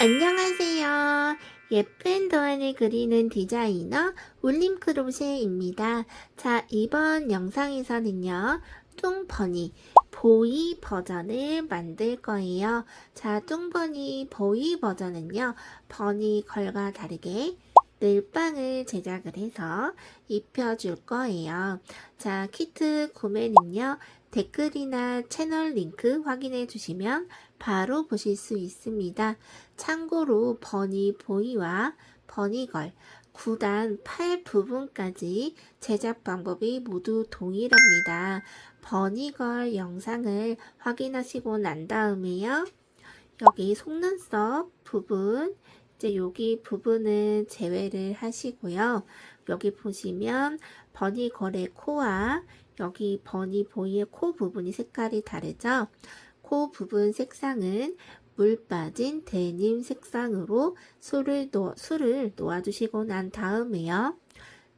안녕하세요. 예쁜 도안을 그리는 디자이너 울림크로셰입니다. 자, 이번 영상에서는요, 뚱버니 보이 버전을 만들 거예요. 자, 뚱버니 보이 버전은요, 버니걸과 다르게 늘빵을 제작을 해서 입혀줄 거예요. 자, 키트 구매는요, 댓글이나 채널 링크 확인해 주시면 바로 보실 수 있습니다. 참고로 버니 보이와 버니걸 9단 8 부분까지 제작 방법이 모두 동일합니다. 버니걸 영상을 확인하시고 난 다음에요. 여기 속눈썹 부분, 이제 여기 부분은 제외를 하시고요. 여기 보시면 버니걸의 코와 여기 버니보이의 코 부분이 색깔이 다르죠? 코 부분 색상은 물 빠진 데님 색상으로 술을 놓아주시고 난 다음에요.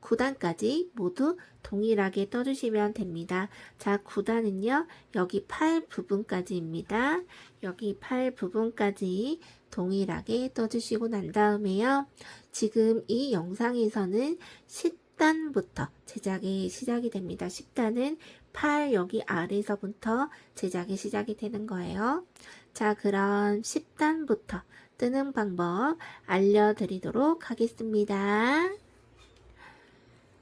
9단까지 모두 동일하게 떠주시면 됩니다. 자, 9단은요, 여기 팔 부분까지입니다. 여기 팔 부분까지 동일하게 떠주시고 난 다음에요. 지금 이 영상에서는 10단부터 제작이 시작이 됩니다. 10단은 팔 여기 아래서부터 제작이 시작이 되는 거예요. 자, 그럼 10단부터 뜨는 방법 알려드리도록 하겠습니다.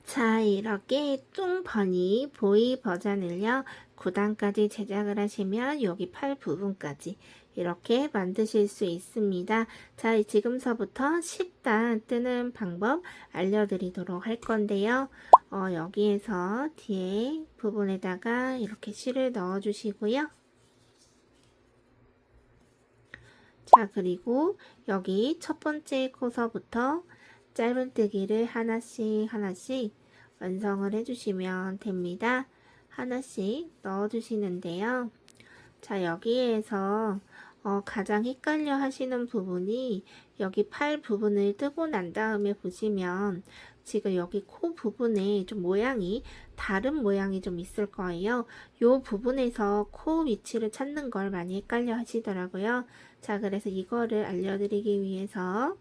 자, 이렇게 뚱버니 보이 버전을요, 9단까지 제작을 하시면 여기 팔 부분까지 이렇게 만드실 수 있습니다. 자, 지금서부터 10단 뜨는 방법 알려드리도록 할 건데요. 여기에서 뒤에 부분에다가 이렇게 실을 넣어 주시고요. 자, 그리고 여기 첫 번째 코서부터 짧은뜨기를 하나씩 완성을 해주시면 됩니다. 하나씩 넣어주시는데요. 자, 여기에서 가장 헷갈려 하시는 부분이 여기 팔 부분을 뜨고 난 다음에 보시면 지금 여기 코 부분에 좀 모양이 다른 모양이 좀 있을 거예요. 이 부분에서 코 위치를 찾는 걸 많이 헷갈려 하시더라고요. 자, 그래서 이거를 알려드리기 위해서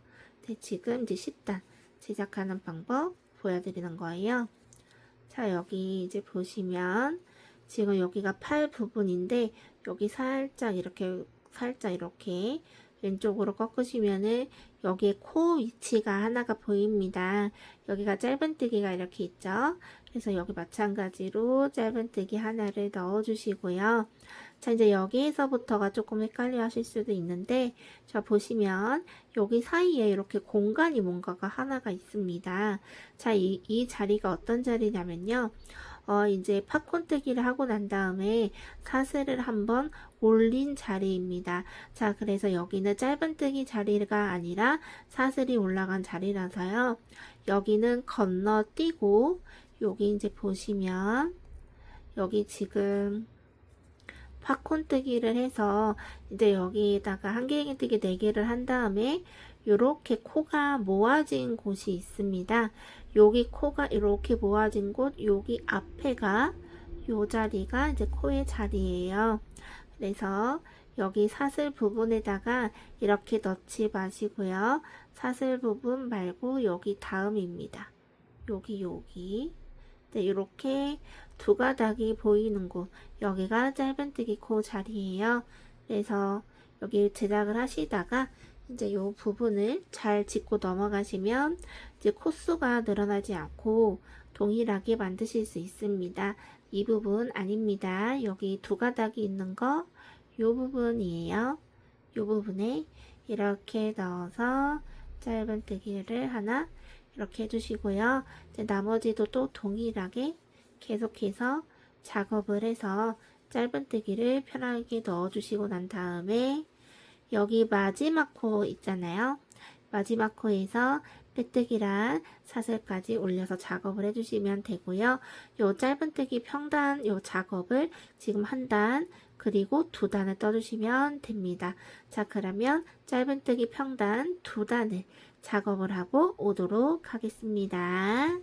지금 이제 10단 제작하는 방법 보여드리는 거예요. 자, 여기 이제 보시면 지금 여기가 팔 부분인데 여기 살짝 이렇게 왼쪽으로 꺾으시면은 여기에 코 위치가 하나가 보입니다. 여기가 짧은뜨기가 이렇게 있죠. 그래서 여기 마찬가지로 짧은뜨기 하나를 넣어 주시고요. 자, 이제 여기에서부터가 조금 헷갈려 하실 수도 있는데, 자, 보시면 여기 사이에 이렇게 공간이 뭔가가 하나가 있습니다. 자, 이 자리가 어떤 자리냐면요. 이제 팝콘뜨기를 하고 난 다음에 사슬을 한번 올린 자리입니다. 자, 그래서 여기는 짧은뜨기 자리가 아니라 사슬이 올라간 자리라서요. 여기는 건너뛰고, 여기 이제 보시면, 여기 지금 팝콘뜨기를 해서 이제 여기에다가 한길뜨기 4개를 한 다음에 요렇게 코가 모아진 곳이 있습니다. 여기 코가 이렇게 모아진 곳, 여기 앞에가 요 자리가 이제 코의 자리예요. 그래서 여기 사슬 부분에다가 이렇게 넣지 마시고요. 사슬 부분 말고 여기 다음입니다. 여기. 네, 이렇게 두 가닥이 보이는 곳, 여기가 짧은뜨기 코 자리예요. 그래서 여기 제작을 하시다가 이제 이 부분을 잘 짚고 넘어가시면 이제 코수가 늘어나지 않고 동일하게 만드실 수 있습니다. 이 부분 아닙니다. 여기 두 가닥이 있는 거, 이 부분이에요. 이 부분에 이렇게 넣어서 짧은뜨기를 하나 이렇게 해주시고요. 이제 나머지도 또 동일하게 계속해서 작업을 해서 짧은뜨기를 편하게 넣어주시고 난 다음에 여기 마지막 코 있잖아요. 마지막 코에서 빼뜨기랑 사슬까지 올려서 작업을 해주시면 되고요. 요 짧은뜨기 평단 요 작업을 지금 한 단 그리고 2단을 떠주시면 됩니다. 자, 그러면 짧은뜨기 평단 2단을 작업을 하고 오도록 하겠습니다.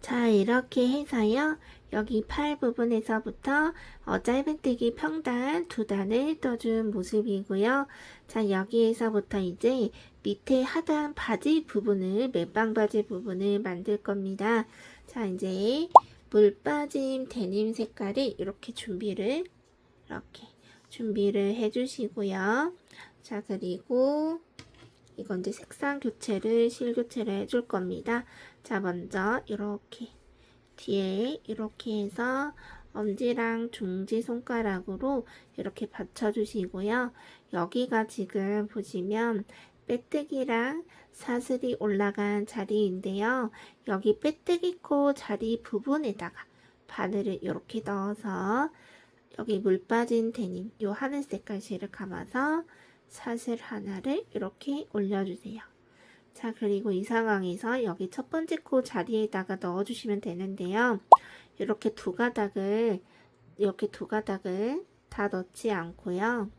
자, 이렇게 해서요. 여기 팔 부분에서부터 짧은뜨기 평단 2단을 떠준 모습이고요. 자, 여기에서부터 이제 밑에 하단 바지 부분을, 맨방 바지 부분을 만들 겁니다. 자, 이제 물 빠짐 데님 색깔을 이렇게 준비를 해주시고요. 자, 그리고 이건 이제 색상 교체를, 실 교체를 해줄 겁니다. 자, 먼저 이렇게 뒤에 이렇게 해서 엄지랑 중지 손가락으로 이렇게 받쳐주시고요. 여기가 지금 보시면 빼뜨기랑 사슬이 올라간 자리인데요. 여기 빼뜨기 코 자리 부분에다가 바늘을 이렇게 넣어서 여기 물 빠진 데님 요 하늘 색깔 실을 감아서 사슬 하나를 이렇게 올려주세요. 자, 그리고 이 상황에서 여기 첫 번째 코 자리에다가 넣어주시면 되는데요. 이렇게 두 가닥을 다 넣지 않고요.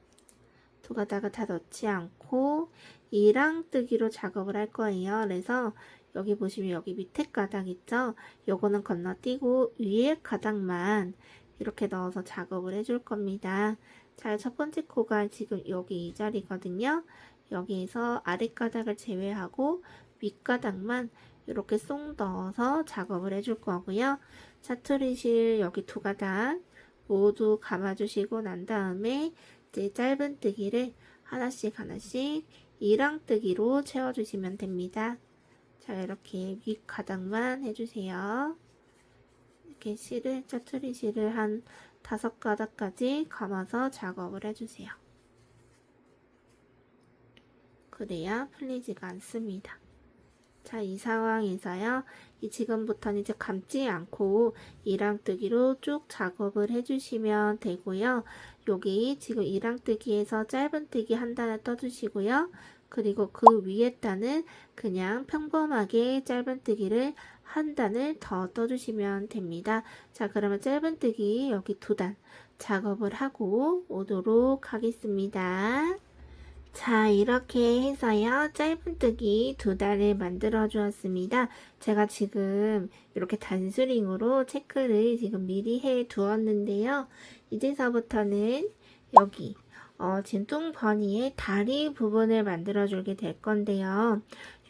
두 가닥을 다 넣지 않고 이랑뜨기로 작업을 할 거예요. 그래서 여기 보시면 여기 밑에 가닥 있죠? 요거는 건너뛰고 위에 가닥만 이렇게 넣어서 작업을 해줄 겁니다. 자, 첫 번째 코가 지금 여기 이 자리거든요. 여기에서 아랫가닥을 제외하고 윗가닥만 이렇게 쏙 넣어서 작업을 해줄 거고요. 사투리실 여기 두 가닥 모두 감아주시고 난 다음에 이제 짧은뜨기를 하나씩 이랑뜨기로 채워주시면 됩니다. 자, 이렇게 윗가닥만 해주세요. 이렇게 짜투리실을 한 5가닥까지 감아서 작업을 해주세요. 그래야 풀리지가 않습니다. 자, 이 상황에서요. 지금부터는 이제 감지 않고 이랑뜨기로 쭉 작업을 해주시면 되고요. 여기 지금 이랑뜨기에서 짧은뜨기 한 단을 떠주시고요. 그리고 그 위에 단은 그냥 평범하게 짧은뜨기를 한 단을 더 떠주시면 됩니다. 자, 그러면 짧은뜨기 여기 2단 작업을 하고 오도록 하겠습니다. 자, 이렇게 해서요. 짧은뜨기 2단을 만들어 주었습니다. 제가 지금 이렇게 단수링으로 체크를 지금 미리 해 두었는데요. 이제서부터는 여기 지금 뚱버니의 다리 부분을 만들어 주게 될 건데요.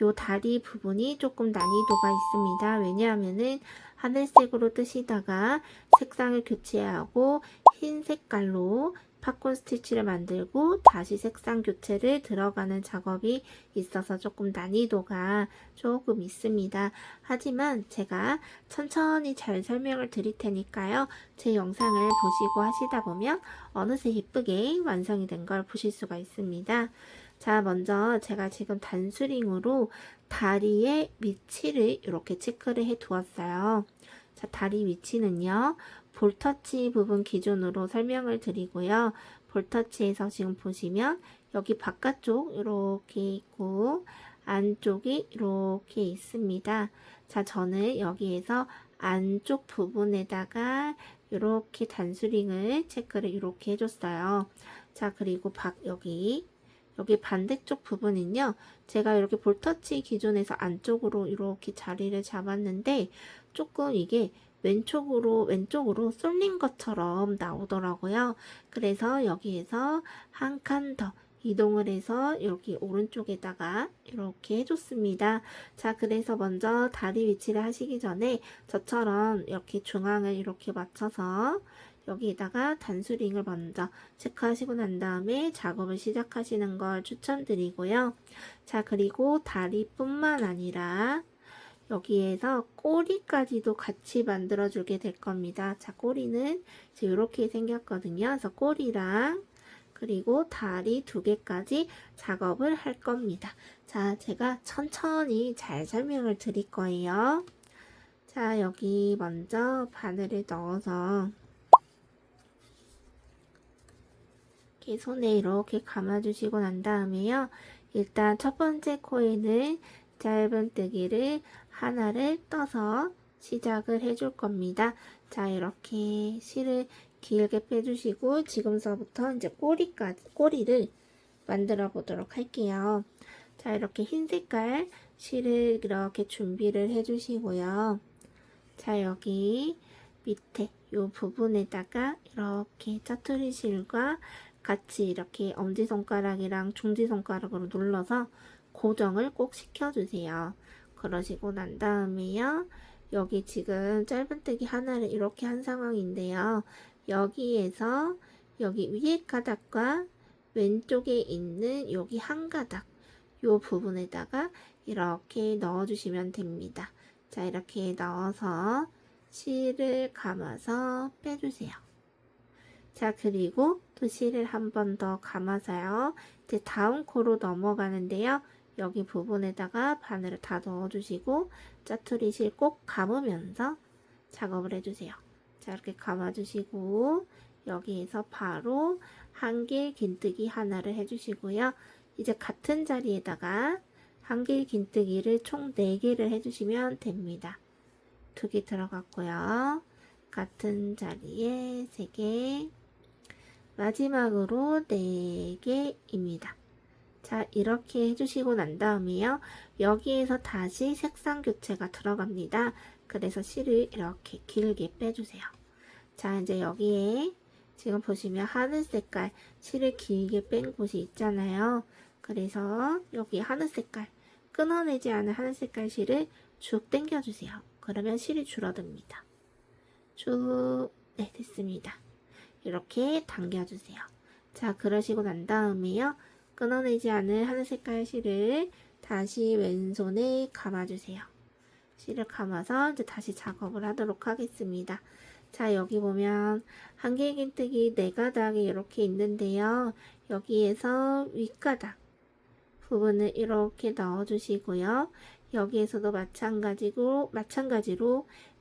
요 다리 부분이 조금 난이도가 있습니다. 왜냐하면은 하늘색으로 뜨시다가 색상을 교체하고 흰 색깔로 팝콘 스티치를 만들고 다시 색상 교체를 들어가는 작업이 있어서 조금 난이도가 조금 있습니다. 하지만 제가 천천히 잘 설명을 드릴 테니까요. 제 영상을 보시고 하시다 보면 어느새 예쁘게 완성이 된 걸 보실 수가 있습니다. 자, 먼저 제가 지금 단수링으로 다리의 위치를 이렇게 체크를 해 두었어요. 자, 다리 위치는요. 볼터치 부분 기준으로 설명을 드리고요. 볼터치에서 지금 보시면 여기 바깥쪽 이렇게 있고 안쪽이 이렇게 있습니다. 자, 저는 여기에서 안쪽 부분에다가 이렇게 단수링을 체크를 이렇게 해줬어요. 자, 그리고 여기 반대쪽 부분은요. 제가 이렇게 볼터치 기준에서 안쪽으로 이렇게 자리를 잡았는데 조금 이게 왼쪽으로 쏠린 것처럼 나오더라고요. 그래서 여기에서 한 칸 더 이동을 해서 여기 오른쪽에다가 이렇게 해줬습니다. 자, 그래서 먼저 다리 위치를 하시기 전에 저처럼 이렇게 중앙을 이렇게 맞춰서 여기에다가 단수링을 먼저 체크하시고 난 다음에 작업을 시작하시는 걸 추천드리고요. 자, 그리고 다리뿐만 아니라 여기에서 꼬리까지도 같이 만들어 주게 될 겁니다. 자, 꼬리는 이렇게 생겼거든요. 그래서 꼬리랑 그리고 다리 2개까지 작업을 할 겁니다. 자, 제가 천천히 잘 설명을 드릴 거예요. 자, 여기 먼저 바늘을 넣어서 이렇게 손에 이렇게 감아주시고 난 다음에요. 일단 첫 번째 코에는 짧은뜨기를 하나를 떠서 시작을 해줄 겁니다. 자, 이렇게 실을 길게 빼주시고 지금서부터 이제 꼬리를 만들어 보도록 할게요. 자, 이렇게 흰 색깔 실을 이렇게 준비를 해주시고요. 자, 여기 밑에 이 부분에다가 이렇게 짜투리 실과 같이 이렇게 엄지손가락이랑 중지손가락으로 눌러서 고정을 꼭 시켜주세요. 그러시고 난 다음에요. 여기 지금 짧은뜨기 하나를 이렇게 한 상황인데요. 여기에서 여기 위에 가닥과 왼쪽에 있는 여기 한 가닥 요 부분에다가 이렇게 넣어주시면 됩니다. 자, 이렇게 넣어서 실을 감아서 빼주세요. 자, 그리고 또 실을 한 번 더 감아서요. 이제 다음 코로 넘어가는데요. 여기 부분에다가 바늘을 다 넣어주시고 짜투리 실 꼭 감으면서 작업을 해주세요. 자, 이렇게 감아주시고 여기에서 바로 한길 긴뜨기 하나를 해주시고요. 이제 같은 자리에다가 한길 긴뜨기를 총 4개를 해주시면 됩니다. 2개 들어갔고요. 같은 자리에 3개, 마지막으로 4개입니다. 자, 이렇게 해주시고 난 다음에요. 여기에서 다시 색상 교체가 들어갑니다. 그래서 실을 이렇게 길게 빼주세요. 자, 이제 여기에 지금 보시면 하늘 색깔 실을 길게 뺀 곳이 있잖아요. 그래서 여기 하늘 색깔 끊어내지 않은 하늘 색깔 실을 쭉 당겨주세요. 그러면 실이 줄어듭니다. 쭉, 네, 됐습니다. 이렇게 당겨주세요. 자, 그러시고 난 다음에요. 끊어내지 않은 하늘 색깔 실을 다시 왼손에 감아주세요. 실을 감아서 이제 다시 작업을 하도록 하겠습니다. 자, 여기 보면 한길긴뜨기 4가닥이 이렇게 있는데요. 여기에서 윗가닥 부분을 이렇게 넣어주시고요. 여기에서도 마찬가지로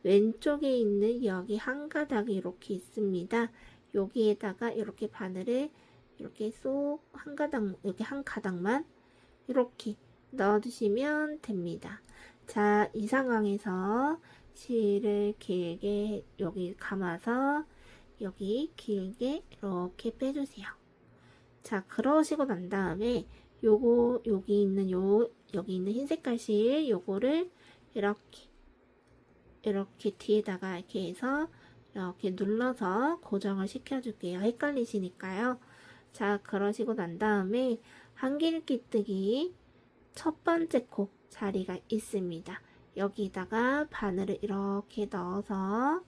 왼쪽에 있는 여기 한 가닥이 이렇게 있습니다. 여기에다가 이렇게 바늘을 이렇게 쏙 한 가닥, 이렇게 한 가닥만 이렇게 넣어주시면 됩니다. 자, 이 상황에서 실을 길게 여기 감아서 여기 길게 이렇게 빼주세요. 자, 그러시고 난 다음에 여기 있는 흰 색깔 실 요거를 이렇게 뒤에다가 이렇게 해서 이렇게 눌러서 고정을 시켜줄게요. 헷갈리시니까요. 자, 그러시고 난 다음에 한길기뜨기 첫 번째 코 자리가 있습니다. 여기다가 바늘을 이렇게 넣어서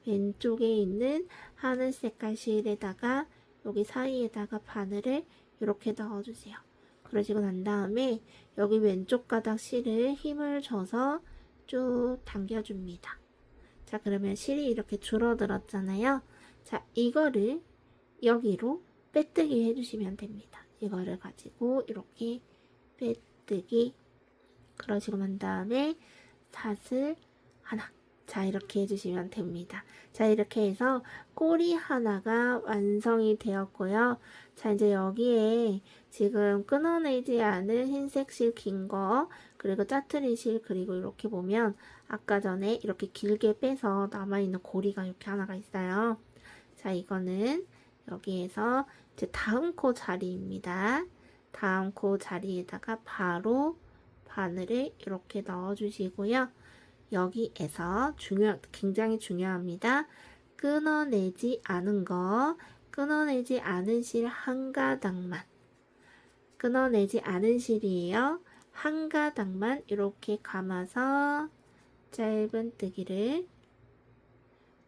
왼쪽에 있는 하늘 색깔 실에다가 여기 사이에다가 바늘을 이렇게 넣어주세요. 그러시고 난 다음에 여기 왼쪽 가닥 실을 힘을 줘서 쭉 당겨줍니다. 자, 그러면 실이 이렇게 줄어들었잖아요. 자, 이거를 여기로 빼뜨기 해주시면 됩니다. 이거를 가지고 이렇게 빼뜨기. 그러시고 난 다음에 사슬 하나. 자, 이렇게 해주시면 됩니다. 자, 이렇게 해서 꼬리 하나가 완성이 되었고요. 자, 이제 여기에 지금 끊어내지 않은 흰색 실 긴 거, 그리고 짜투리 실, 그리고 이렇게 보면 아까 전에 이렇게 길게 빼서 남아있는 고리가 이렇게 하나가 있어요. 자, 이거는 여기에서 이제 다음 코 자리입니다. 다음 코 자리에다가 바로 바늘을 이렇게 넣어주시고요. 여기에서 굉장히 중요합니다. 끊어내지 않은 실 한 가닥만. 끊어내지 않은 실이에요. 한 가닥만 이렇게 감아서 짧은뜨기를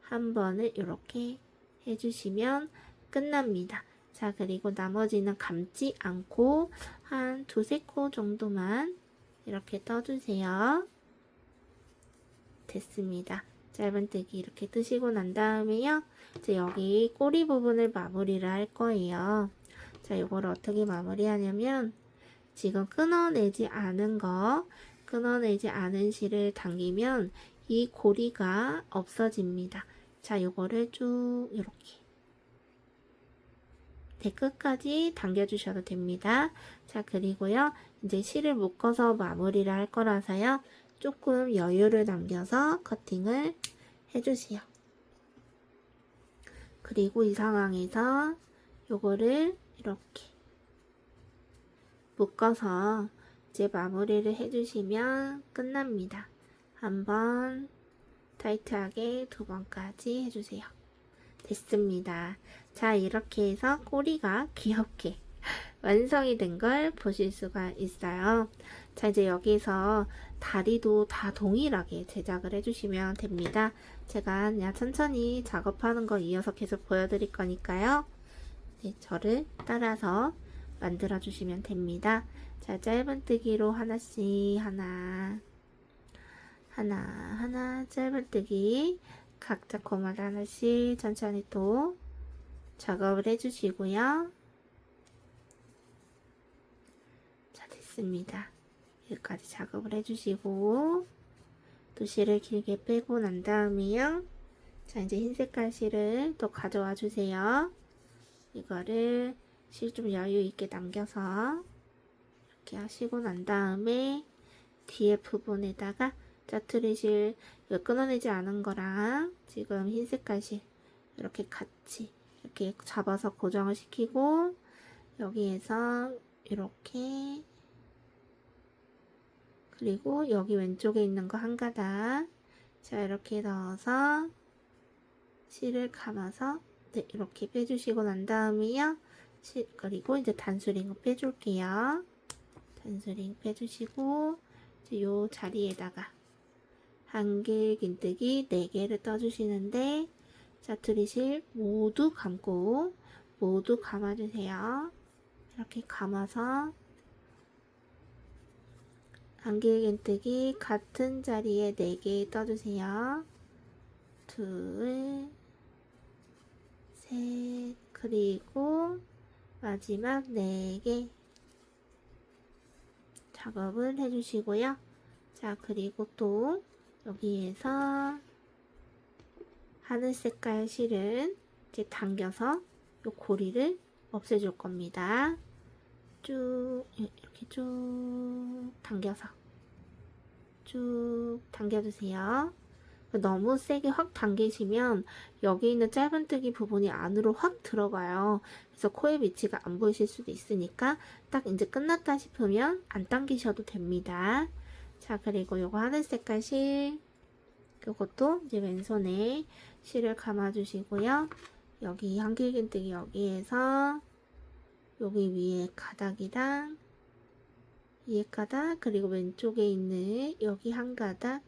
한 번을 이렇게 해주시면 끝납니다. 자, 그리고 나머지는 감지 않고 한 2~3코 정도만 이렇게 떠주세요. 됐습니다. 짧은뜨기 이렇게 뜨시고 난 다음에요. 이제 여기 꼬리 부분을 마무리를 할 거예요. 자, 이거를 어떻게 마무리하냐면 지금 끊어내지 않은 실을 당기면 이 고리가 없어집니다. 자, 이거를 쭉 이렇게 끝까지 당겨주셔도 됩니다. 자, 그리고요. 이제 실을 묶어서 마무리를 할 거라서요. 조금 여유를 남겨서 커팅을 해주세요. 그리고 이 상황에서 요거를 이렇게 묶어서 이제 마무리를 해주시면 끝납니다. 한번 타이트하게 2번까지 해주세요. 됐습니다. 자, 이렇게 해서 꼬리가 귀엽게 완성이 된 걸 보실 수가 있어요. 자, 이제 여기서 다리도 다 동일하게 제작을 해주시면 됩니다. 제가 그냥 천천히 작업하는 거 이어서 계속 보여드릴 거니까요. 네, 저를 따라서 만들어 주시면 됩니다. 자, 짧은뜨기로 하나씩 하나 짧은뜨기 각자 코마다 하나씩 천천히 또 작업을 해주시고요. 자, 됐습니다. 여기까지 작업을 해주시고 또 실을 길게 빼고 난 다음에요. 자, 이제 흰 색깔 실을 또 가져와 주세요. 이거를 실 좀 여유 있게 남겨서 이렇게 하시고 난 다음에 뒤에 부분에다가 짜투리 실 끊어내지 않은 거랑 지금 흰 색깔 실 이렇게 같이 이렇게 잡아서 고정을 시키고 여기에서 이렇게 그리고 여기 왼쪽에 있는 거 한 가닥 자 이렇게 넣어서 실을 감아서 네, 이렇게 빼주시고 난 다음에요. 그리고 이제 단수링을 빼줄게요. 단수링 빼주시고 이제 요 자리에다가 한길긴뜨기 4개를 떠주시는데 짜투리실 모두 감고 모두 감아주세요. 이렇게 감아서 한길긴뜨기 같은 자리에 4개 떠주세요. 둘, 셋, 그리고 마지막 4개 작업을 해주시고요. 자, 그리고 또 여기에서 하늘 색깔 실은 이제 당겨서 요 고리를 없애줄 겁니다. 쭉 이렇게 쭉 당겨서 쭉 당겨주세요. 너무 세게 확 당기시면 여기 있는 짧은뜨기 부분이 안으로 확 들어가요. 그래서 코의 위치가 안 보이실 수도 있으니까 딱 이제 끝났다 싶으면 안 당기셔도 됩니다. 자, 그리고 요거 하늘 색깔 실 요것도 이제 왼손에 실을 감아주시고요. 여기 한길긴뜨기 여기에서 여기 위에 가닥이랑 위에 가닥 그리고 왼쪽에 있는 여기 한 가닥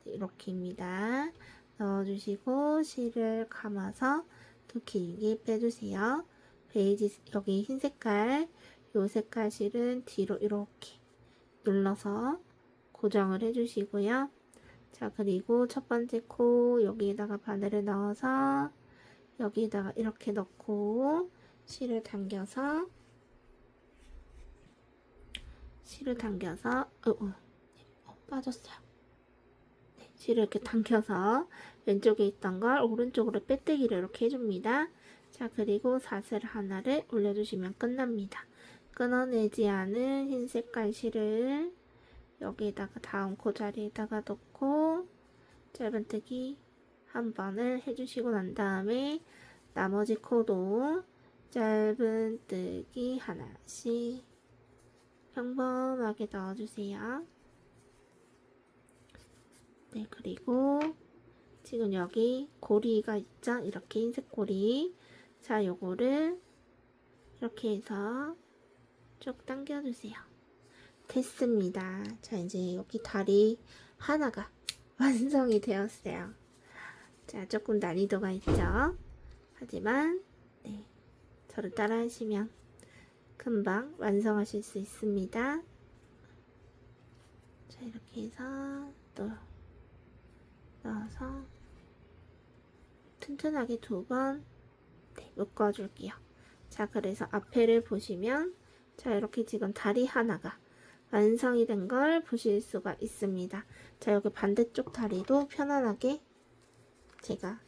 이렇게입니다. 넣어주시고 실을 감아서 또 길게 빼주세요. 베이지 여기 흰 색깔 요 색깔 실은 뒤로 이렇게 눌러서 고정을 해주시고요. 자, 그리고 첫 번째 코 여기에다가 바늘을 넣어서 여기에다가 이렇게 넣고 실을 당겨서 빠졌어요. 네, 실을 이렇게 당겨서 왼쪽에 있던 걸 오른쪽으로 빼뜨기를 이렇게 해줍니다. 자, 그리고 사슬 하나를 올려주시면 끝납니다. 끊어내지 않은 흰 색깔 실을 여기에다가 다음 코 자리에다가 넣고 짧은뜨기 한 번을 해주시고 난 다음에 나머지 코도 짧은뜨기 하나씩 평범하게 넣어주세요. 네, 그리고 지금 여기 고리가 있죠? 이렇게 흰색 고리. 자, 요거를 이렇게 해서 쭉 당겨주세요. 됐습니다. 자, 이제 여기 다리 하나가 완성이 되었어요. 자, 조금 난이도가 있죠? 하지만 네, 저를 따라 하시면 금방 완성하실 수 있습니다. 자, 이렇게 해서 또 넣어서 튼튼하게 2번 네, 묶어줄게요. 자, 그래서 앞에를 보시면 자, 이렇게 지금 다리 하나가 완성이 된 걸 보실 수가 있습니다. 자, 여기 반대쪽 다리도 편안하게 제가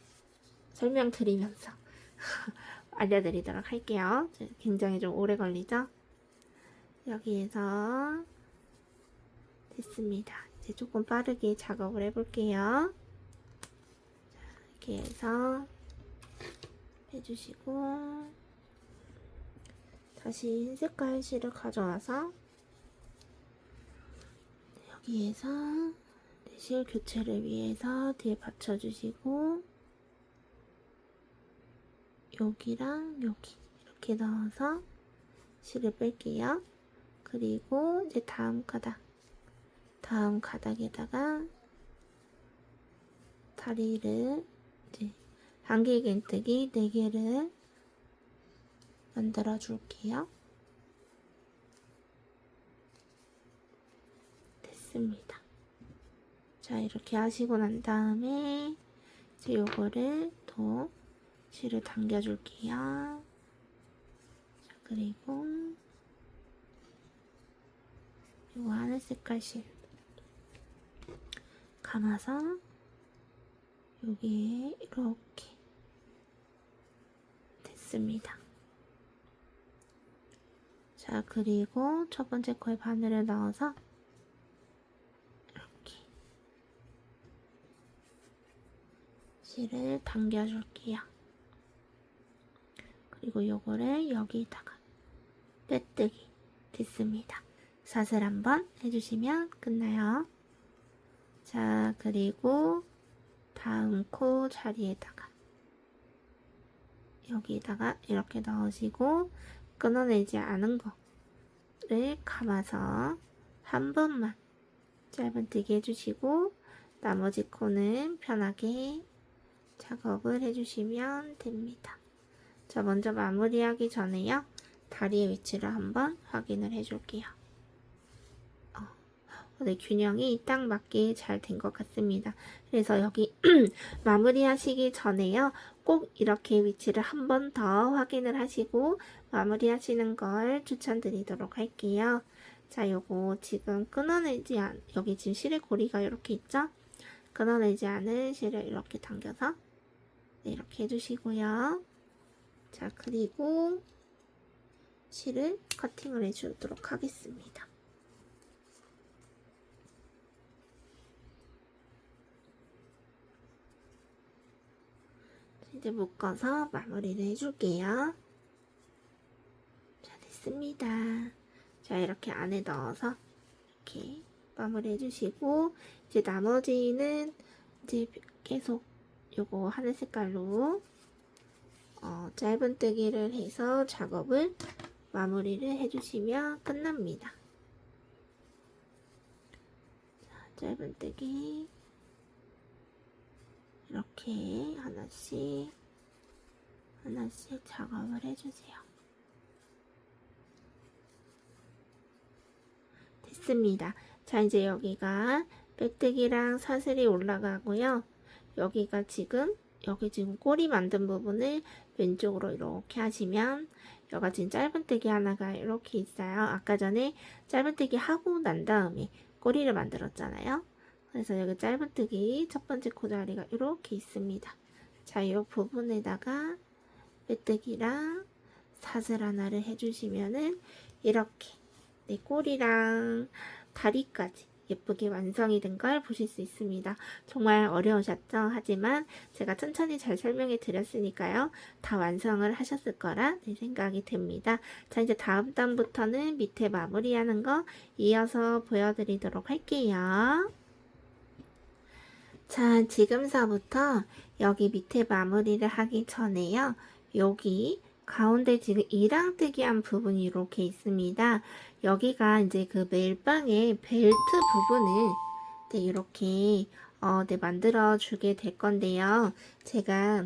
설명드리면서 알려드리도록 할게요. 굉장히 좀 오래 걸리죠? 여기에서 됐습니다. 이제 조금 빠르게 작업을 해볼게요. 자, 이렇게 해서 해주시고 다시 흰 색깔 실을 가져와서 여기에서 실 교체를 위해서 뒤에 받쳐주시고 여기랑 여기 이렇게 넣어서 실을 뺄게요. 그리고 이제 다음 가닥에다가 다리를 이제 한길긴뜨기 4개를 만들어 줄게요. 됐습니다. 자, 이렇게 하시고 난 다음에 이제 요거를 또 실을 당겨 줄게요. 자, 그리고 요거 하늘 색깔 실 감아서 여기에 이렇게 됐습니다. 자, 그리고 첫 번째 코에 바늘을 넣어서 이렇게 실을 당겨줄게요. 그리고 요거를 여기다가 빼뜨기 됐습니다. 샷을 한번 해주시면 끝나요. 자, 그리고 다음 코 자리에다가 여기다가 이렇게 넣으시고 끊어내지 않은 거를 감아서 한 번만 짧은뜨기 해주시고 나머지 코는 편하게 작업을 해주시면 됩니다. 자, 먼저 마무리하기 전에요. 다리의 위치를 한번 확인을 해줄게요. 네, 균형이 딱 맞게 잘 된 것 같습니다. 그래서 여기 마무리 하시기 전에요. 꼭 이렇게 위치를 한 번 더 확인을 하시고 마무리 하시는 걸 추천드리도록 할게요. 자, 요거 지금 끊어내지 여기 지금 실의 고리가 이렇게 있죠? 끊어내지 않은 실을 이렇게 당겨서 네, 이렇게 해주시고요. 자, 그리고 실을 커팅을 해주도록 하겠습니다. 이제 묶어서 마무리를 해줄게요. 자, 됐습니다. 자, 이렇게 안에 넣어서 이렇게 마무리 해주시고 이제 나머지는 이제 계속 요거 하늘 색깔로 짧은뜨기를 해서 작업을 마무리를 해주시면 끝납니다. 자, 짧은뜨기 이렇게 하나씩 작업을 해주세요. 됐습니다. 자, 이제 여기가 빼뜨기랑 사슬이 올라가고요. 여기 지금 꼬리 만든 부분을 왼쪽으로 이렇게 하시면 여기가 지금 짧은뜨기 하나가 이렇게 있어요. 아까 전에 짧은뜨기 하고 난 다음에 꼬리를 만들었잖아요. 그래서 여기 짧은뜨기 첫 번째 코자리가 이렇게 있습니다. 자, 이 부분에다가 빼뜨기랑 사슬 하나를 해주시면은 이렇게 네, 꼬리랑 다리까지 예쁘게 완성이 된 걸 보실 수 있습니다. 정말 어려우셨죠? 하지만 제가 천천히 잘 설명해 드렸으니까요. 다 완성을 하셨을 거라 생각이 됩니다. 자, 이제 다음 단부터는 밑에 마무리하는 거 이어서 보여드리도록 할게요. 자, 지금서부터 여기 밑에 마무리를 하기 전에요. 여기 가운데 지금 이랑뜨기한 부분이 이렇게 있습니다. 여기가 이제 그 멜빵의 벨트 부분을 네, 이렇게 네, 만들어 주게 될 건데요. 제가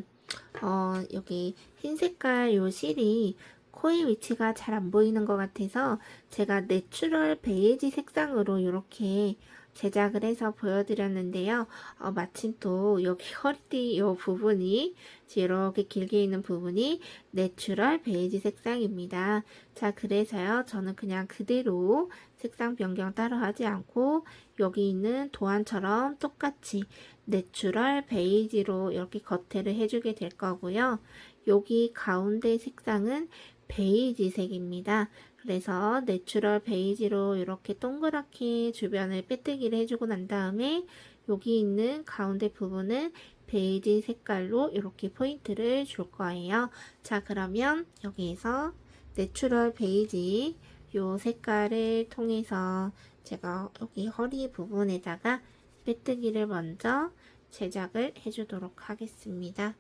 여기 흰 색깔 요 실이 코의 위치가 잘 안 보이는 것 같아서 제가 내추럴 베이지 색상으로 이렇게 제작을 해서 보여드렸는데요. 마침 또 여기 허리띠 요 부분이 이렇게 길게 있는 부분이 내추럴 베이지 색상입니다. 자, 그래서요. 저는 그냥 그대로 색상 변경 따로 하지 않고 여기 있는 도안처럼 똑같이 내추럴 베이지로 이렇게 겉에를 해주게 될 거고요. 여기 가운데 색상은 베이지 색입니다. 그래서 내추럴 베이지로 이렇게 동그랗게 주변을 빼뜨기를 해주고 난 다음에 여기 있는 가운데 부분은 베이지 색깔로 이렇게 포인트를 줄 거예요. 자, 그러면 여기에서 내추럴 베이지 요 색깔을 통해서 제가 여기 허리 부분에다가 빼뜨기를 먼저 제작을 해주도록 하겠습니다.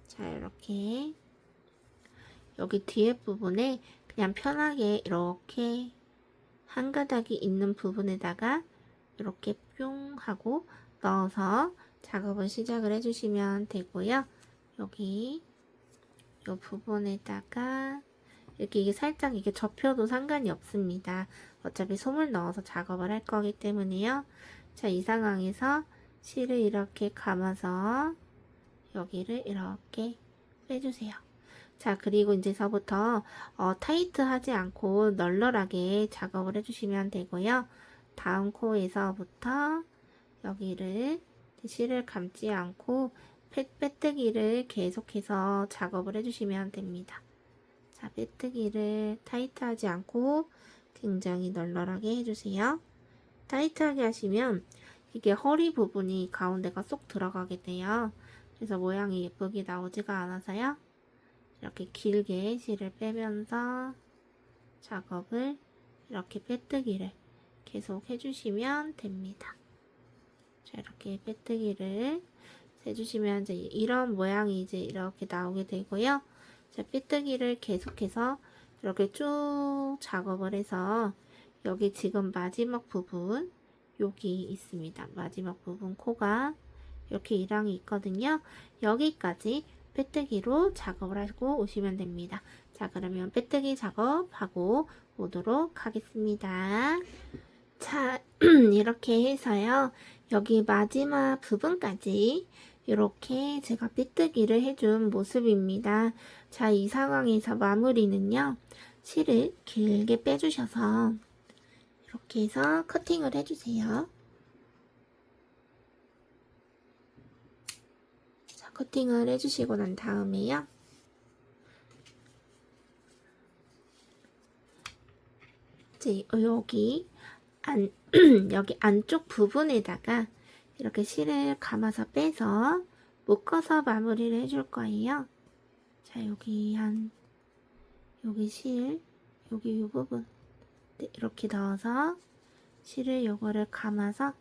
자, 이렇게 여기 뒤에 부분에 그냥 편하게 이렇게 한 가닥이 있는 부분에다가 이렇게 뿅 하고 넣어서 작업을 시작을 해주시면 되고요. 여기 이 부분에다가 이렇게 이게 살짝 이게 접혀도 상관이 없습니다. 어차피 솜을 넣어서 작업을 할 거기 때문에요. 자, 이 상황에서 실을 이렇게 감아서 여기를 이렇게 빼주세요. 자, 그리고 이제서부터 타이트하지 않고 널널하게 작업을 해주시면 되고요. 다음 코에서부터 여기를 실을 감지 않고 빼뜨기를 계속해서 작업을 해주시면 됩니다. 자, 빼뜨기를 타이트하지 않고 굉장히 널널하게 해주세요. 타이트하게 하시면 이게 허리 부분이 가운데가 쏙 들어가게 돼요. 그래서 모양이 예쁘게 나오지가 않아서요. 이렇게 길게 실을 빼면서 작업을 이렇게 빼뜨기를 계속 해주시면 됩니다. 자, 이렇게 빼뜨기를 해주시면 이제 이런 모양이 이제 이렇게 나오게 되고요. 자, 빼뜨기를 계속해서 이렇게 쭉 작업을 해서 여기 지금 마지막 부분 여기 있습니다. 마지막 부분 코가 이렇게 이랑이 있거든요. 여기까지 빼뜨기로 작업을 하고 오시면 됩니다. 자, 그러면 빼뜨기 작업하고 오도록 하겠습니다. 자, 이렇게 해서요. 여기 마지막 부분까지 이렇게 제가 빼뜨기를 해준 모습입니다. 자, 이 상황에서 마무리는요. 실을 길게 빼주셔서 이렇게 해서 커팅을 해주세요. 자, 커팅을 해주시고 난 다음에요. 이제 여기 여기 안쪽 부분에다가 이렇게 실을 감아서 빼서 묶어서 마무리를 해줄 거예요. 자, 여기 여기 실, 여기 이 부분 이렇게 넣어서 실을 요거를 감아서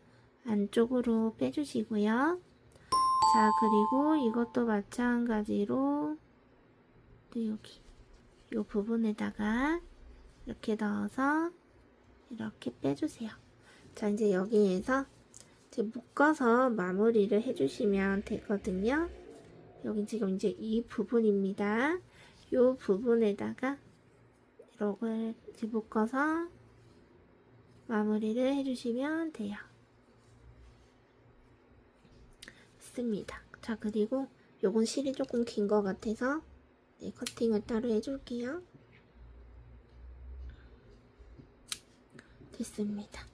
안쪽으로 빼주시고요. 자, 그리고 이것도 마찬가지로 여기 이 부분에다가 이렇게 넣어서 이렇게 빼주세요. 자, 이제 여기에서 이제 묶어서 마무리를 해주시면 되거든요. 여기 지금 이제 이 부분입니다. 이 부분에다가 이렇게 묶어서 마무리를 해주시면 돼요. 습니다. 자, 그리고 요건 실이 조금 긴 것 같아서 커팅을 따로 해줄게요. 됐습니다.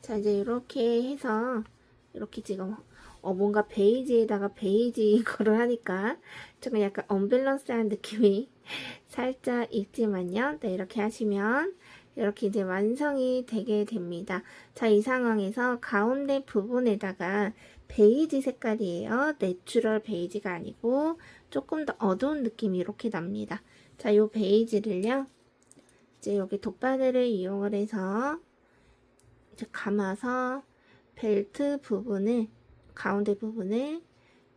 자, 이제 이렇게 해서 이렇게 지금 뭔가 베이지에다가 베이지 거를 하니까 조금 약간 언밸런스한 느낌이 살짝 있지만요. 네, 이렇게 하시면 이렇게 이제 완성이 되게 됩니다. 자, 이 상황에서 가운데 부분에다가 베이지 색깔이에요. 내추럴 베이지가 아니고 조금 더 어두운 느낌이 이렇게 납니다. 자, 요 베이지를요. 이제 여기 돗바늘을 이용을 해서 이제 감아서 벨트 부분을 가운데 부분을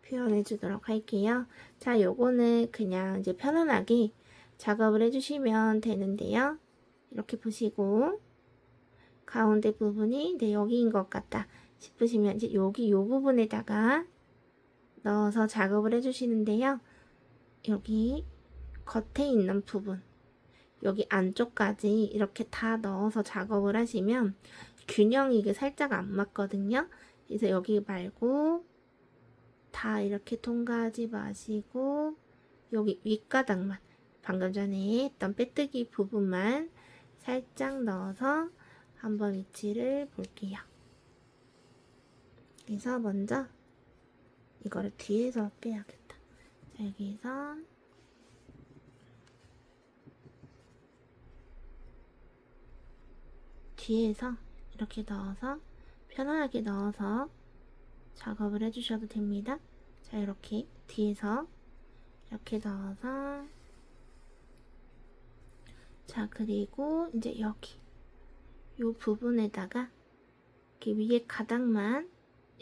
표현해 주도록 할게요. 자, 요거는 그냥 이제 편안하게 작업을 해주시면 되는데요. 이렇게 보시고 가운데 부분이 여기인 것 같다 싶으시면 이제 여기 요 부분에다가 넣어서 작업을 해주시는데요. 여기 겉에 있는 부분 여기 안쪽까지 이렇게 다 넣어서 작업을 하시면 균형이 이게 살짝 안 맞거든요. 그래서 여기 말고 다 이렇게 통과하지 마시고 여기 윗가닥만 방금 전에 했던 빼뜨기 부분만 살짝 넣어서 한번 위치를 볼게요. 그래서 먼저 이거를 뒤에서 빼야겠다. 자, 여기서 뒤에서 이렇게 넣어서 편안하게 넣어서 작업을 해주셔도 됩니다. 자, 이렇게 뒤에서 이렇게 넣어서 자, 그리고 이제 여기 이 부분에다가 이렇게 위에 가닥만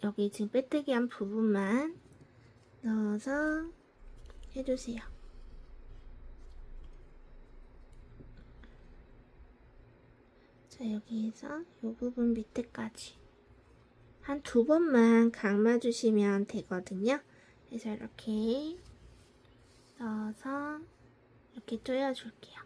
여기 지금 빼뜨기 한 부분만 넣어서 해주세요. 자, 여기에서 이 부분 밑에까지 한 2번만 감아주시면 되거든요. 그래서 이렇게 넣어서 이렇게 조여줄게요.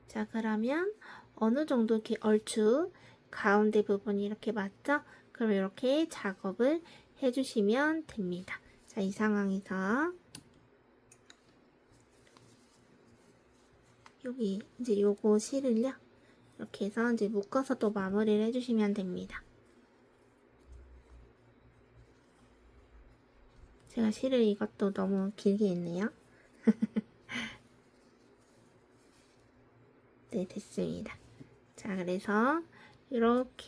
자, 그러면 어느 정도 이렇게 얼추 가운데 부분이 이렇게 맞죠? 그럼 이렇게 작업을 해주시면 됩니다. 자, 이 상황에서 여기 이제 요거 실을요, 이렇게 해서 이제 묶어서 또 마무리를 해주시면 됩니다. 제가 실을 이것도 너무 길게 했네요. 네, 됐습니다. 자, 그래서 이렇게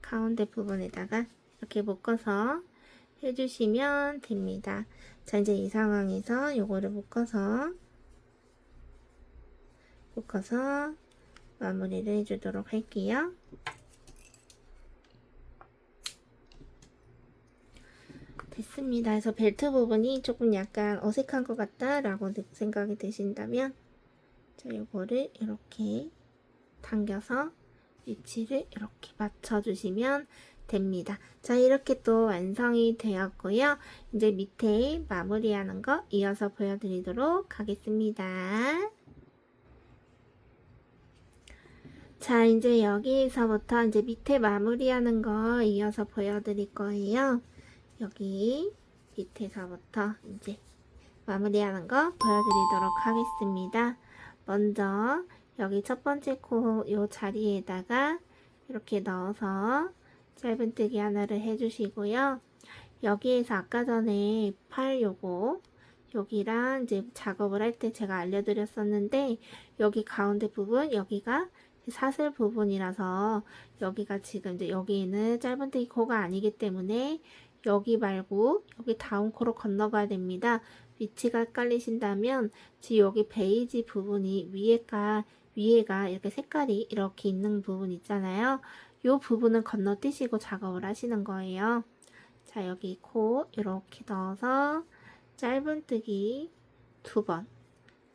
가운데 부분에다가 이렇게 묶어서 해주시면 됩니다. 자, 이제 이 상황에서 요거를 묶어서 마무리를 해주도록 할게요. 됐습니다. 그래서 벨트 부분이 조금 약간 어색한 것 같다 라고 생각이 드신다면, 자, 요거를 이렇게 당겨서 위치를 이렇게 맞춰주시면 됩니다. 자, 이렇게 또 완성이 되었고요. 이제 밑에 마무리하는 거 이어서 보여드리도록 하겠습니다. 자, 이제 여기서부터 이제 밑에 마무리하는 거 이어서 보여드릴 거예요. 여기 밑에서부터 이제 마무리하는 거 보여드리도록 하겠습니다. 먼저 여기 첫 번째 코 요 자리에다가 이렇게 넣어서 짧은뜨기 하나를 해주시고요. 여기에서 아까 전에 팔 요거 여기랑 이제 작업을 할 때 제가 알려드렸었는데, 여기 가운데 부분 여기가 사슬 부분이라서 여기가 지금 이제 여기에는 짧은뜨기 코가 아니기 때문에 여기 말고 여기 다음 코로 건너가야 됩니다. 위치가 헷갈리신다면 지금 여기 베이지 부분이 위에가 이렇게 색깔이 이렇게 있는 부분 있잖아요. 이 부분은 건너뛰시고 작업을 하시는 거예요. 자, 여기 코 이렇게 넣어서 짧은뜨기 2번,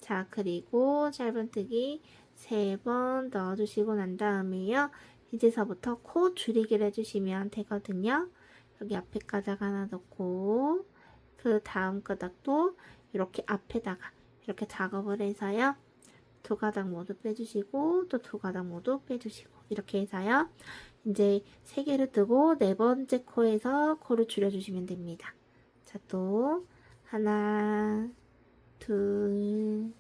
자, 그리고 짧은뜨기 3번 넣어주시고 난 다음에요, 이제서부터 코 줄이기를 해주시면 되거든요. 여기 앞에 가닥 하나 넣고 그 다음 가닥도 이렇게 앞에다가 이렇게 작업을 해서요, 2가닥 모두 빼주시고 또 2가닥 모두 빼주시고 이렇게 해서요, 이제 3개를 뜨고 4번째 코에서 코를 줄여주시면 됩니다. 자, 또 하나, 둘,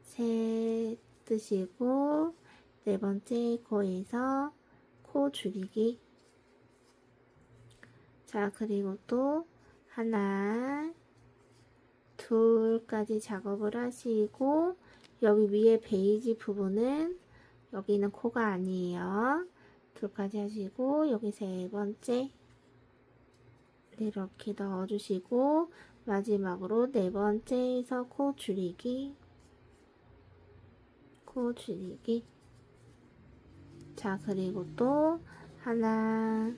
셋 뜨시고 4번째 코에서 코 줄이기. 자, 그리고 또 하나, 둘까지 작업을 하시고, 여기 위에 베이지 부분은 여기는 코가 아니에요. 둘까지 하시고 여기 3번째 이렇게 넣어주시고, 마지막으로 4번째에서 코 줄이기. 자, 그리고 또 하나,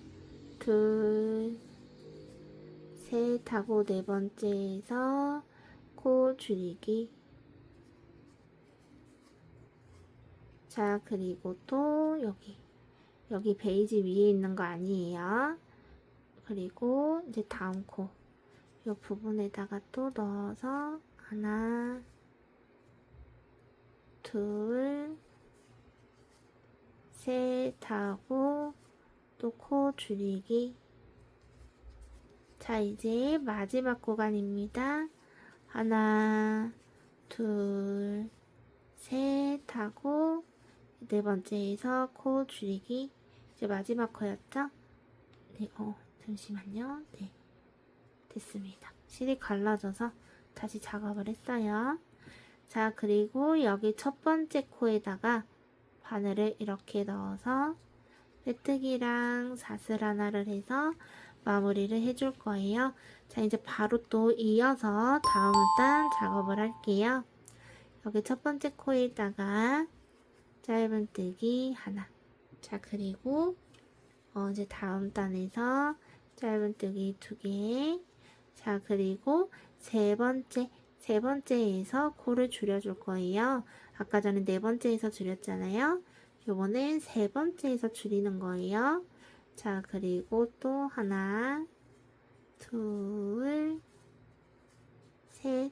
둘, 셋 하고 4번째에서 코 줄이기. 자, 그리고 또 여기 베이지 위에 있는 거 아니에요. 그리고 이제 다음 코 이 부분에다가 또 넣어서 하나, 둘, 셋 하고 또 코 줄이기. 자, 이제 마지막 구간입니다. 하나, 둘, 셋 하고 4번째에서 코 줄이기. 이제 마지막 코였죠? 네, 잠시만요. 네, 됐습니다. 실이 갈라져서 다시 작업을 했어요. 자, 그리고 여기 첫 번째 코에다가 바늘을 이렇게 넣어서 빼뜨기랑 사슬 하나를 해서 마무리를 해줄 거예요. 자, 이제 바로 또 이어서 다음 단 작업을 할게요. 여기 첫 번째 코에다가 짧은뜨기 하나. 자, 그리고 이제 다음 단에서 짧은뜨기 2개. 자, 그리고 세 번째에서 코를 줄여줄 거예요. 아까 전에 네 번째에서 줄였잖아요. 요번엔 세 번째에서 줄이는 거예요. 자, 그리고 또 하나, 둘, 셋.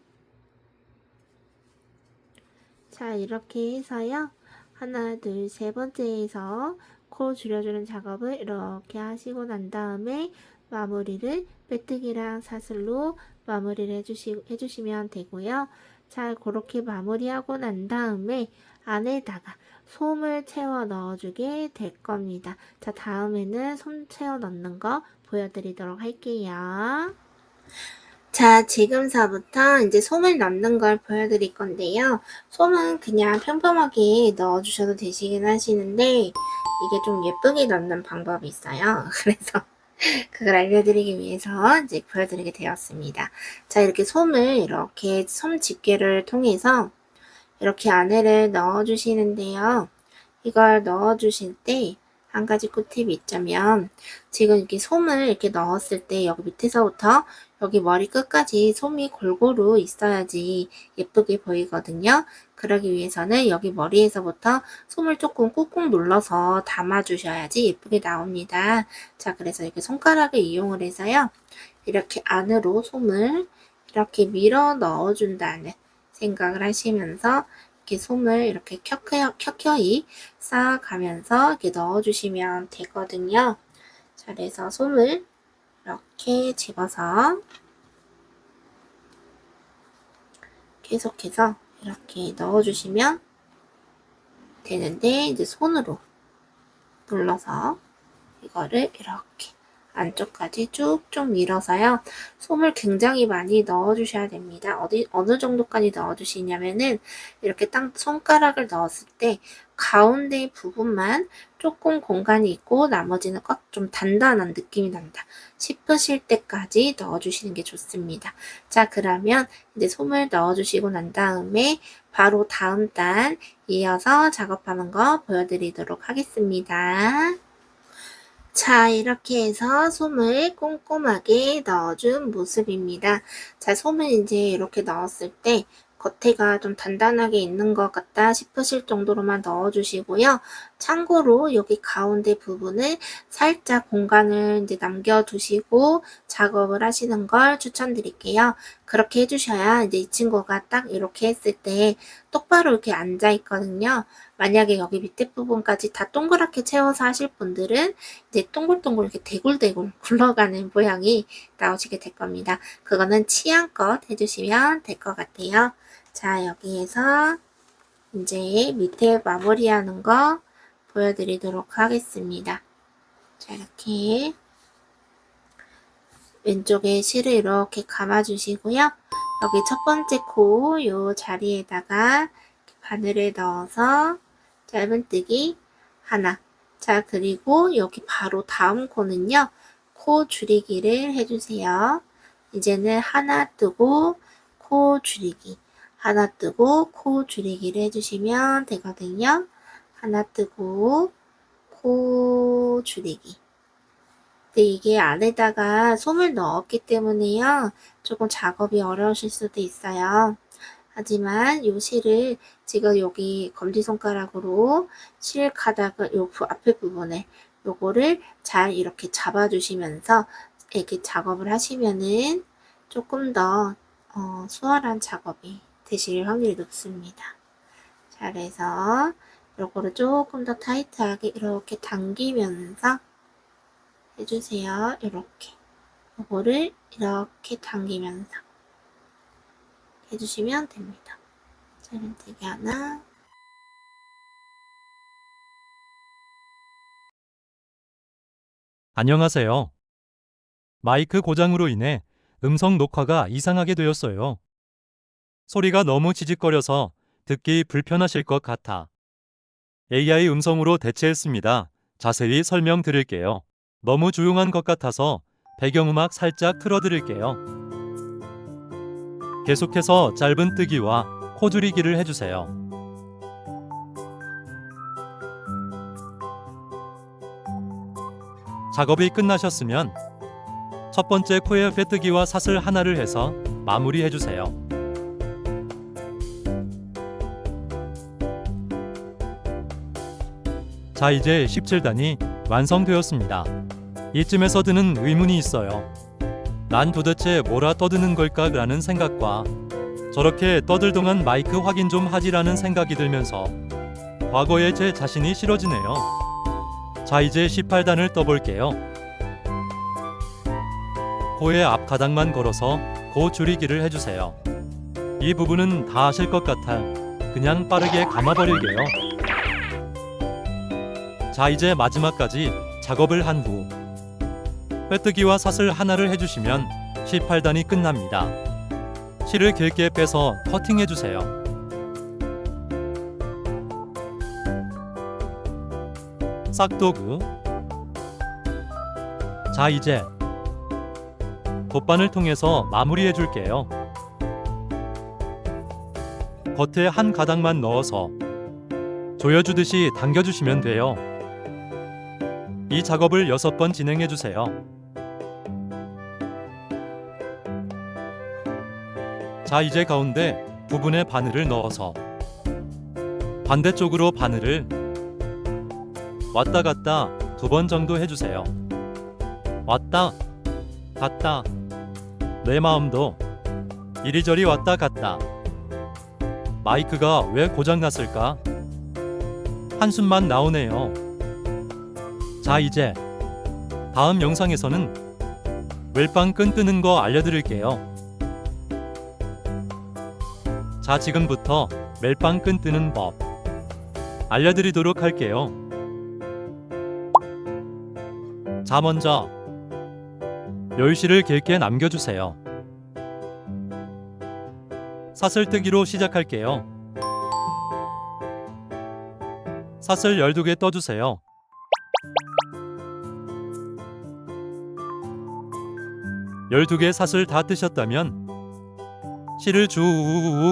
자, 이렇게 해서요. 하나, 둘, 세 번째에서 코 줄여주는 작업을 이렇게 하시고 난 다음에 마무리를 빼뜨기랑 사슬로 마무리를 해주시면 되고요. 자, 그렇게 마무리하고 난 다음에 안에다가 솜을 채워 넣어주게 될 겁니다. 자, 다음에는 솜 채워 넣는 거 보여드리도록 할게요. 자, 지금서부터 이제 솜을 넣는 걸 보여드릴 건데요. 솜은 그냥 평범하게 넣어주셔도 되시긴 하시는데 이게 좀 예쁘게 넣는 방법이 있어요. 그래서 그걸 알려드리기 위해서 이제 보여드리게 되었습니다. 자, 이렇게 솜을 이렇게 솜 집게를 통해서 이렇게 안에를 넣어주시는데요. 이걸 넣어주실 때 한 가지 꿀팁이 있자면 지금 이렇게 솜을 이렇게 넣었을 때 여기 밑에서부터 여기 머리 끝까지 솜이 골고루 있어야지 예쁘게 보이거든요. 그러기 위해서는 여기 머리에서부터 솜을 조금 꾹꾹 눌러서 담아주셔야지 예쁘게 나옵니다. 자, 그래서 이렇게 손가락을 이용을 해서요. 이렇게 안으로 솜을 이렇게 밀어 넣어준다는 생각을 하시면서 이렇게 솜을 이렇게 켜켜이 쌓아가면서 이렇게 넣어주시면 되거든요. 자, 그래서 솜을 이렇게 집어서 계속해서 이렇게 넣어주시면 되는데 이제 손으로 눌러서 이거를 이렇게 안쪽까지 쭉쭉 밀어서요. 솜을 굉장히 많이 넣어주셔야 됩니다. 어느 정도까지 넣어주시냐면은 이렇게 딱 손가락을 넣었을 때 가운데 부분만 조금 공간이 있고 나머지는 꽉 좀 단단한 느낌이 난다 싶으실 때까지 넣어주시는 게 좋습니다. 자, 그러면 이제 솜을 넣어주시고 난 다음에 바로 다음 단 이어서 작업하는 거 보여드리도록 하겠습니다. 자, 이렇게 해서 솜을 꼼꼼하게 넣어준 모습입니다. 자, 솜을 이제 이렇게 넣었을 때 겉에가 좀 단단하게 있는 것 같다 싶으실 정도로만 넣어주시고요. 참고로 여기 가운데 부분을 살짝 공간을 이제 남겨두시고 작업을 하시는 걸 추천드릴게요. 그렇게 해주셔야 이제 이 친구가 딱 이렇게 했을 때 똑바로 이렇게 앉아 있거든요. 만약에 여기 밑에 부분까지 다 동그랗게 채워서 하실 분들은 이제 동글동글 이렇게 대굴대굴 굴러가는 모양이 나오시게 될 겁니다. 그거는 취향껏 해주시면 될 것 같아요. 자, 여기에서 이제 밑에 마무리하는 거 보여드리도록 하겠습니다. 자, 이렇게 왼쪽에 실을 이렇게 감아주시고요. 여기 첫 번째 코 요 자리에다가 바늘을 넣어서 짧은뜨기 하나. 자, 그리고 여기 바로 다음 코는요. 코 줄이기를 해주세요. 이제는 하나 뜨고 코 줄이기. 하나 뜨고 코 줄이기를 해주시면 되거든요. 하나 뜨고 코 줄이기. 근데 이게 안에다가 솜을 넣었기 때문에요. 조금 작업이 어려우실 수도 있어요. 하지만 요 실을 지금 여기 검지손가락으로 실 가닥을 요 앞에 부분에 요거를 잘 이렇게 잡아주시면서 이렇게 작업을 하시면은 조금 더 수월한 작업이 되실 확률이 높습니다. 자, 그래서 요거를 조금 더 타이트하게 이렇게 당기면서 해주세요. 이렇게 요거를 이렇게 당기면서 해주시면 됩니다. 짧은뜨기 하나. 안녕하세요. 마이크 고장으로 인해 음성 녹화가 이상하게 되었어요. 소리가 너무 지직거려서 듣기 불편하실 것 같아 AI 음성으로 대체했습니다. 자세히 설명드릴게요. 너무 조용한 것 같아서 배경음악 살짝 틀어드릴게요. 계속해서 짧은뜨기와 코줄이기를 해주세요. 작업이 끝나셨으면 첫 번째 코에 빼뜨기와 사슬 하나를 해서 마무리해 주세요. 자, 이제 17단이 완성되었습니다. 이쯤에서 드는 의문이 있어요. 난 도대체 뭐라 떠드는 걸까? 라는 생각과 저렇게 떠들 동안 마이크 확인 좀 하지라는 생각이 들면서 과거의 제 자신이 싫어지네요. 자, 이제 18단을 떠볼게요. 코의 앞 가닥만 걸어서 코 줄이기를 해주세요. 이 부분은 다 아실 것 같아 그냥 빠르게 감아버릴게요. 자, 이제 마지막까지 작업을 한 후 빼뜨기와 사슬 하나를 해주시면 18단이 끝납니다. 실을 길게 빼서 커팅해주세요. 싹도그. 자, 이제 돗바늘 통해서 마무리해 줄게요. 겉에 한 가닥만 넣어서 조여주듯이 당겨주시면 돼요. 이 작업을 6번 진행해 주세요. 자, 이제 가운데 부분에 바늘을 넣어서 반대쪽으로 바늘을 왔다 갔다 2번 정도 해주세요. 왔다 갔다. 내 마음도 이리저리 왔다 갔다. 마이크가 왜 고장났을까? 한숨만 나오네요. 자, 이제 다음 영상에서는 멜빵끈 뜨는 거 알려드릴게요. 자, 지금부터 멜빵끈 뜨는 법 알려드리도록 할게요. 자, 먼저 열실을 길게 남겨주세요. 사슬뜨기로 시작할게요. 사슬 12개 떠주세요. 열두 개 사슬 다 뜨셨다면 실을 쭉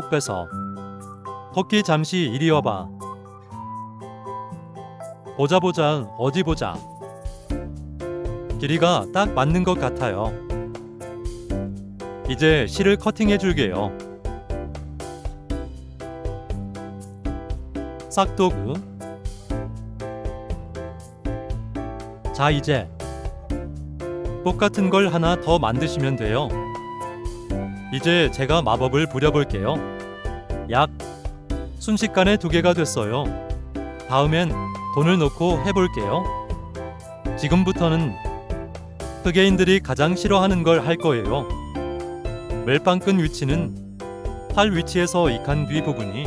빼서 토끼 잠시 이리 와봐. 보자 어디 보자. 길이가 딱 맞는 것 같아요. 이제 실을 커팅해 줄게요. 싹도그. 자, 이제 똑같은 걸 하나 더 만드시면 돼요. 이제 제가 마법을 부려볼게요. 약 순식간에 2개가 됐어요. 다음엔 돈을 넣고 해볼게요. 지금부터는 흑개인들이 가장 싫어하는 걸 할 거예요. 멜빵끈 위치는 팔 위치에서 이 칸 뒤 부분이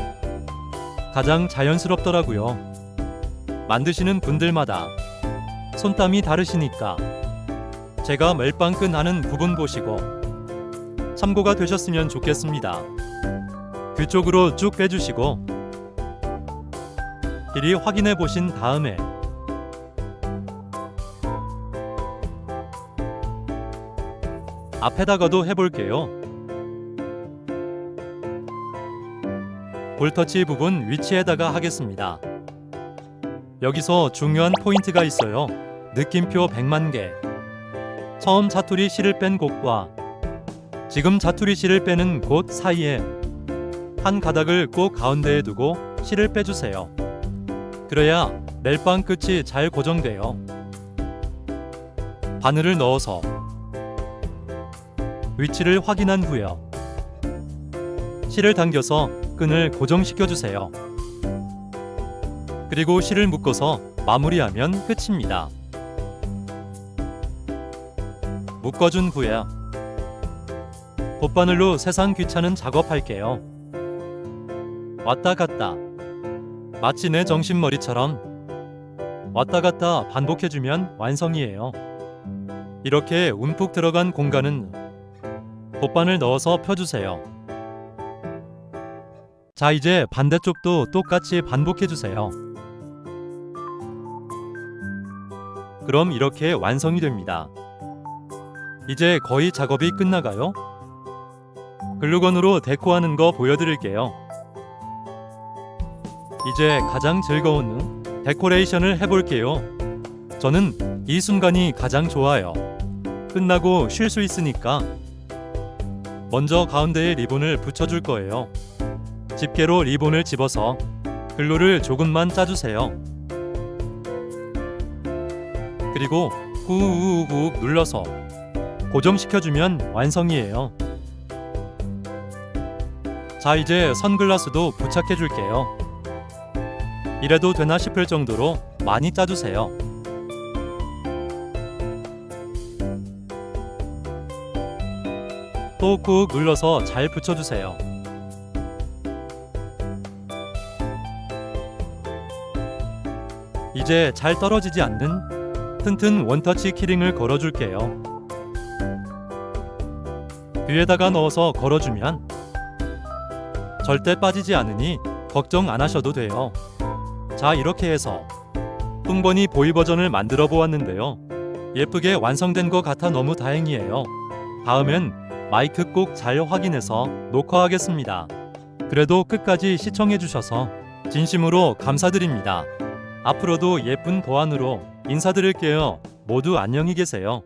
가장 자연스럽더라고요. 만드시는 분들마다 손땀이 다르시니까 제가 멜빵끈 하는 부분 보시고 참고가 되셨으면 좋겠습니다. 그쪽으로 쭉 빼주시고 길이 확인해 보신 다음에 앞에다가도 해볼게요. 볼터치 부분 위치에다가 하겠습니다. 여기서 중요한 포인트가 있어요. 느낌표 100만 개. 처음 자투리 실을 뺀 곳과 지금 자투리 실을 빼는 곳 사이에 한 가닥을 꼭 가운데에 두고 실을 빼주세요. 그래야 멜빵 끝이 잘 고정돼요. 바늘을 넣어서 위치를 확인한 후에 실을 당겨서 끈을 고정시켜주세요. 그리고 실을 묶어서 마무리하면 끝입니다. 묶어준 후에 돗바늘로 세상 귀찮은 작업할게요. 왔다 갔다 마치 내 정신머리처럼 왔다 갔다 반복해주면 완성이에요. 이렇게 움푹 들어간 공간은 돗바늘 넣어서 펴주세요. 자, 이제 반대쪽도 똑같이 반복해주세요. 그럼 이렇게 완성이 됩니다. 이제 거의 작업이 끝나가요. 글루건으로 데코하는 거 보여드릴게요. 이제 가장 즐거운 데코레이션을 해볼게요. 저는 이 순간이 가장 좋아요. 끝나고 쉴 수 있으니까. 먼저 가운데에 리본을 붙여줄 거예요. 집게로 리본을 집어서 글루를 조금만 짜주세요. 그리고 후우욱 눌러서 고정시켜주면 완성이에요. 자, 이제 선글라스도 부착해줄게요. 이래도 되나 싶을 정도로 많이 짜주세요. 또 꾹 눌러서 잘 붙여주세요. 이제 잘 떨어지지 않는 튼튼 원터치 키링을 걸어줄게요. 귀에다가 넣어서 걸어주면 절대 빠지지 않으니 걱정 안 하셔도 돼요. 자, 이렇게 해서 풍번이 보이 버전을 만들어 보았는데요. 예쁘게 완성된 것 같아 너무 다행이에요. 다음엔 마이크 꼭 잘 확인해서 녹화하겠습니다. 그래도 끝까지 시청해주셔서 진심으로 감사드립니다. 앞으로도 예쁜 도안으로 인사드릴게요. 모두 안녕히 계세요.